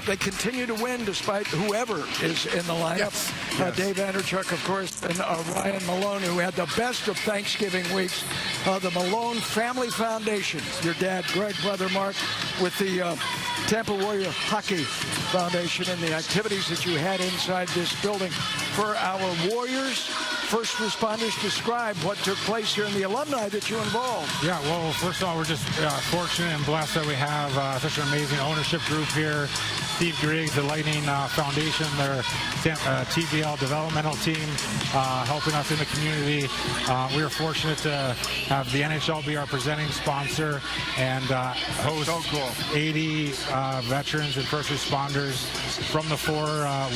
up. They continue to win despite whoever is in the lineup. Yes. Dave Andreychuk, of course, and Ryan Malone, who had the best of Thanksgiving weeks. The Malone Family Foundation. Your dad, Greg, brother Mark, with the Tampa Warrior Hockey Foundation and the activities that you had inside this building for our Warriors. First responders, describe what took place here in the alumni that you involved. Yeah, well, first of all, we're just fortunate and blessed that we have such an amazing ownership group here. Steve Griggs, the Lightning Foundation, their TBL developmental team, helping us in the community. We are fortunate to have the NHL be our presenting sponsor and host 80 veterans and first responders from the 4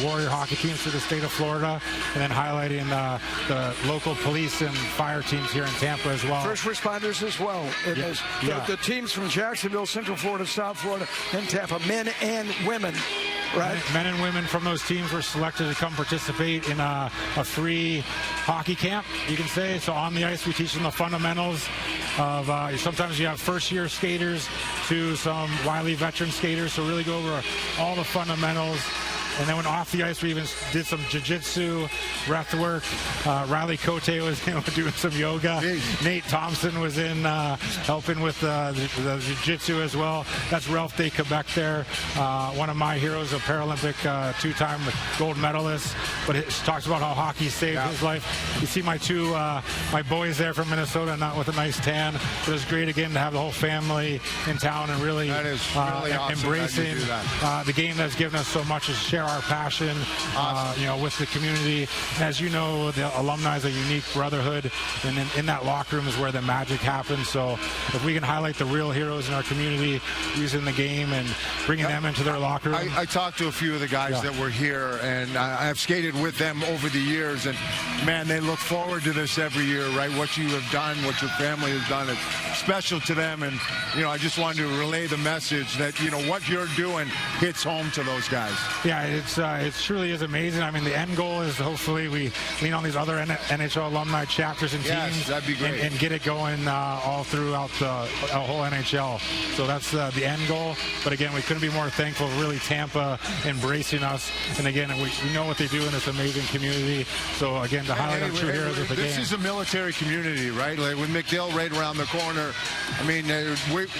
Warrior hockey teams to the state of Florida, and then highlighting the local police and fire teams here in Tampa as well. First responders as well. The teams from Jacksonville, Central Florida, South Florida, and Tampa, men and women. Right. Men and women from those teams were selected to come participate in a free hockey camp, you can say. So on the ice, we teach them the fundamentals of sometimes you have first-year skaters to some wily veteran skaters. So really go over all the fundamentals. And then when off the ice, we even did some jiu-jitsu, breath work. Riley Cote was doing some yoga. Nate Thompson was in helping with the jiu-jitsu as well. That's Ralph de Quebec there, one of my heroes, a Paralympic 2-time gold medalist. But it talks about how hockey saved his life. You see my my boys there from Minnesota, not with a nice tan. But it was great again to have the whole family in town and really, awesome embracing the game that's given us so much is share our passion, with the community. As you know, the alumni is a unique brotherhood, and in that locker room is where the magic happens. So if we can highlight the real heroes in our community using the game and bringing them into their locker room. I talked to a few of the guys that were here, and I've skated with them over the years, and man, they look forward to this every year, right? What you have done, what your family has done, it's special to them, and I just wanted to relay the message that what you're doing hits home to those guys. Yeah, it truly is amazing. I mean, the end goal is hopefully we lean on these other NHL alumni chapters and teams, that'd be great. And get it going all throughout the whole NHL. So that's the end goal. But again, we couldn't be more thankful. Really, Tampa embracing us, and again, we know what they do in this amazing community. So again, to highlight our true heroes of the game. This is a military community, right? Like with McDill right around the corner. I mean,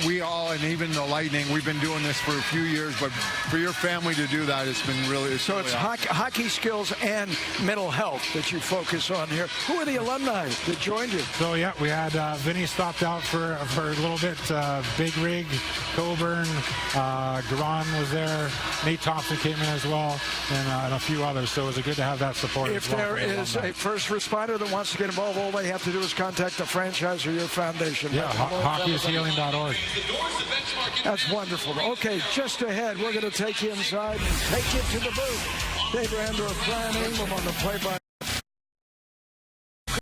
we all, and even the Lightning, we've been doing this for a few years. But for your family to do that, it's been really. So it's hockey skills and mental health that you focus on here. Who are the alumni that joined you? So yeah, we had Vinny stopped out for a little bit. Big Rig, Coburn, Garon was there. Nate Thompson came in as well, and a few others. So it was good to have that support. If there is a first responder that wants to get involved, all they have to do is contact the franchise or your foundation. Yeah, hockeyishealing.org. That's wonderful. Okay, just ahead, we're going to take you inside and take you to the booth. Dave Randorf, Brian Ingram on the play-by.